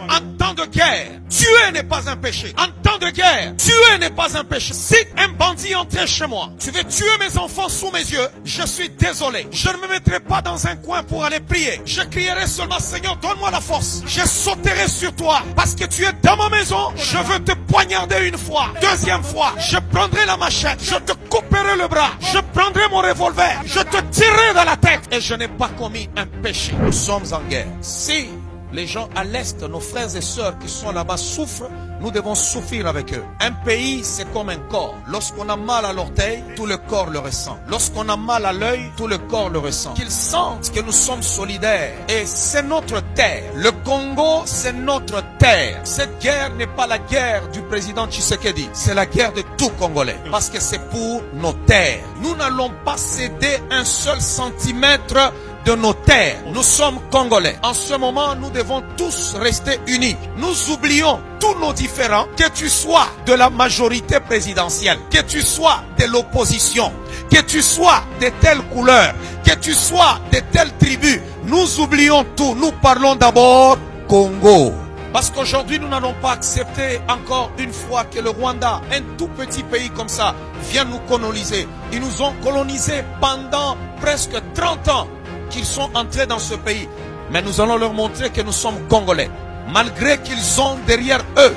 En temps de guerre, tuer n'est pas un péché. En temps de guerre, tuer n'est pas un péché. Si un bandit entrait chez moi, tu veux tuer mes enfants sous mes yeux, je suis désolé. Je ne me mettrai pas dans un coin pour aller prier. Je crierai seulement, Seigneur, donne-moi la force. Je sauterai sur toi parce que tu es dans ma maison. Je veux te poignarder une fois. Deuxième fois, je prendrai la machette. Je te couperai le bras. Je prendrai mon revolver. Je te tirerai dans la tête. Et je n'ai pas commis un péché. Nous sommes en guerre. Si les gens à l'Est, nos frères et sœurs qui sont là-bas souffrent, nous devons souffrir avec eux. Un pays, c'est comme un corps. Lorsqu'on a mal à l'orteil, tout le corps le ressent. Lorsqu'on a mal à l'œil, tout le corps le ressent. Qu'ils sentent que nous sommes solidaires. Et c'est notre terre. Le Congo, c'est notre terre. Cette guerre n'est pas la guerre du président Tshisekedi. C'est la guerre de tout Congolais. Parce que c'est pour nos terres. Nous n'allons pas céder un seul centimètre de nos terres. Nous sommes Congolais. En ce moment, nous devons tous rester unis. Nous oublions tous nos différends, que tu sois de la majorité présidentielle, que tu sois de l'opposition, que tu sois de telle couleur, que tu sois de telle tribu. Nous oublions tout. Nous parlons d'abord Congo. Parce qu'aujourd'hui, nous n'allons pas accepter encore une fois que le Rwanda, un tout petit pays comme ça, vienne nous coloniser. Ils nous ont colonisés pendant presque 30 ans qu'ils sont entrés dans ce pays. Mais nous allons leur montrer que nous sommes Congolais. Malgré qu'ils ont derrière eux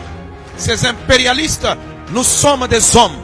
ces impérialistes, nous sommes des hommes.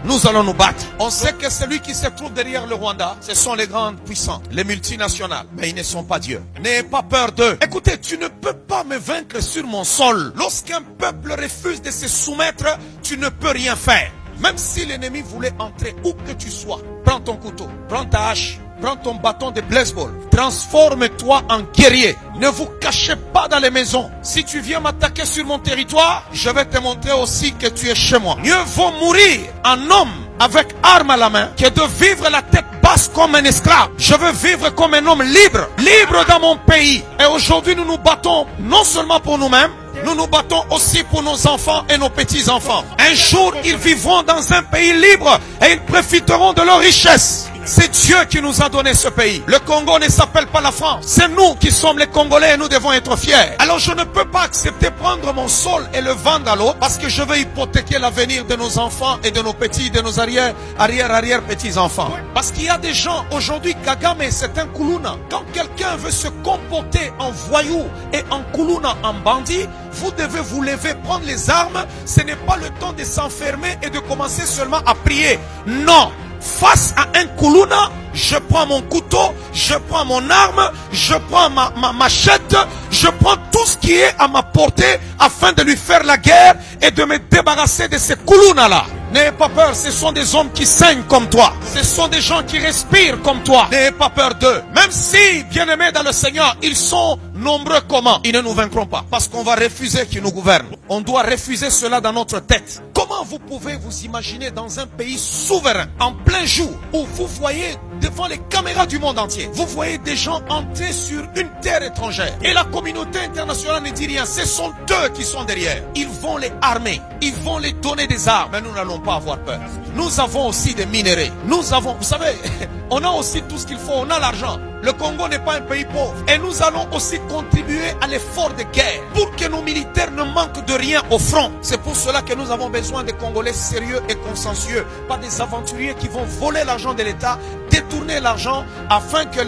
Nous allons nous battre. On sait que celui qui se trouve derrière le Rwanda, ce sont les grandes puissances, les multinationales. Mais ils ne sont pas Dieu. N'ayez pas peur d'eux. Écoutez, tu ne peux pas me vaincre sur mon sol. Lorsqu'un peuple refuse de se soumettre, tu ne peux rien faire. Même si l'ennemi voulait entrer où que tu sois, prends ton couteau, prends ta hache, prends ton bâton de baseball, transforme-toi en guerrier. Ne vous cachez pas dans les maisons. Si tu viens m'attaquer sur mon territoire, je vais te montrer aussi que tu es chez moi. Mieux vaut mourir en homme avec arme à la main que de vivre la tête basse comme un esclave. Je veux vivre comme un homme libre, libre dans mon pays. Et aujourd'hui, nous nous battons non seulement pour nous-mêmes, nous nous battons aussi pour nos enfants et nos petits-enfants. Un jour, ils vivront dans un pays libre et ils profiteront de leurs richesses. C'est Dieu qui nous a donné ce pays. Le Congo ne s'appelle pas la France. C'est nous qui sommes les Congolais et nous devons être fiers. Alors je ne peux pas accepter prendre mon sol et le vendre à l'autre parce que je veux hypothéquer l'avenir de nos enfants et de nos petits, de nos arrière petits-enfants. Parce qu'il y a des gens, aujourd'hui, Kagame, c'est un Kuluna. Quand quelqu'un veut se comporter en voyou et en Kuluna, en bandit, vous devez vous lever, prendre les armes. Ce n'est pas le temps de s'enfermer et de commencer seulement à prier. Non. Face à un Kuluna, je prends mon couteau, je prends mon arme, je prends ma machette, je prends tout ce qui est à ma portée afin de lui faire la guerre et de me débarrasser de ces Kuluna-là. N'ayez pas peur, ce sont des hommes qui saignent comme toi. Ce sont des gens qui respirent comme toi. N'ayez pas peur d'eux. Même si, bien-aimés dans le Seigneur, ils sont nombreux comment, ils ne nous vaincront pas. Parce qu'on va refuser qu'ils nous gouvernent. On doit refuser cela dans notre tête. Comment vous pouvez vous imaginer dans un pays souverain, en plein jour, où vous voyez devant les caméras du monde entier, vous voyez des gens entrer sur une terre étrangère. Et la communauté internationale ne dit rien. Ce sont eux qui sont derrière. Ils vont les armer. Ils vont les donner des armes. Mais nous n'allons pas avoir peur. Nous avons aussi des minéraux. Nous avons, vous savez, on a aussi tout ce qu'il faut. On a l'argent. Le Congo n'est pas un pays pauvre. Et nous allons aussi contribuer à l'effort de guerre pour que nos militaires ne manquent de rien au front. C'est pour cela que nous avons besoin de Congolais sérieux et consensueux. Pas des aventuriers qui vont voler l'argent de l'État, détourner l'argent afin que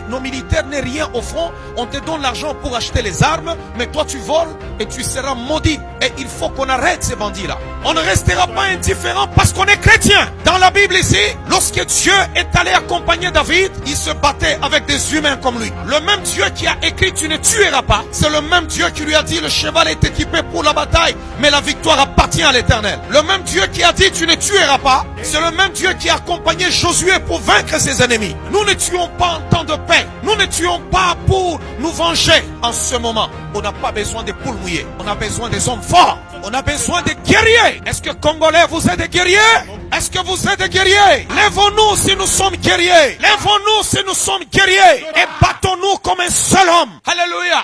nos militaires n'aient rien au front. On te donne l'argent pour acheter les armes, mais toi tu voles et tu seras maudit. Et il faut qu'on arrête ces bandits-là. On ne restera pas indifférent parce qu'on est chrétien. Dans la Bible ici, lorsque Dieu est allé accompagner David, il se battait avec des humains comme lui. Le même Dieu qui a écrit tu ne tueras pas, c'est le même Dieu qui lui a dit le cheval est équipé pour la bataille, mais la victoire appartient à l'Éternel. Le même Dieu qui a dit tu ne tueras pas, c'est le même Dieu qui a accompagné Josué pour vaincre ses ennemis. Nous ne tuons pas en temps de paix. Nous ne tuons pas pour nous venger. En ce moment, on n'a pas besoin de poules mouillées. On a besoin des hommes forts. On a besoin de guerriers. Est-ce que Congolais, vous êtes des guerriers? Est-ce que vous êtes des guerriers? Lèvons-nous si nous sommes guerriers. Lèvons-nous si nous sommes guerriers. Et battons-nous comme un seul homme. Alléluia.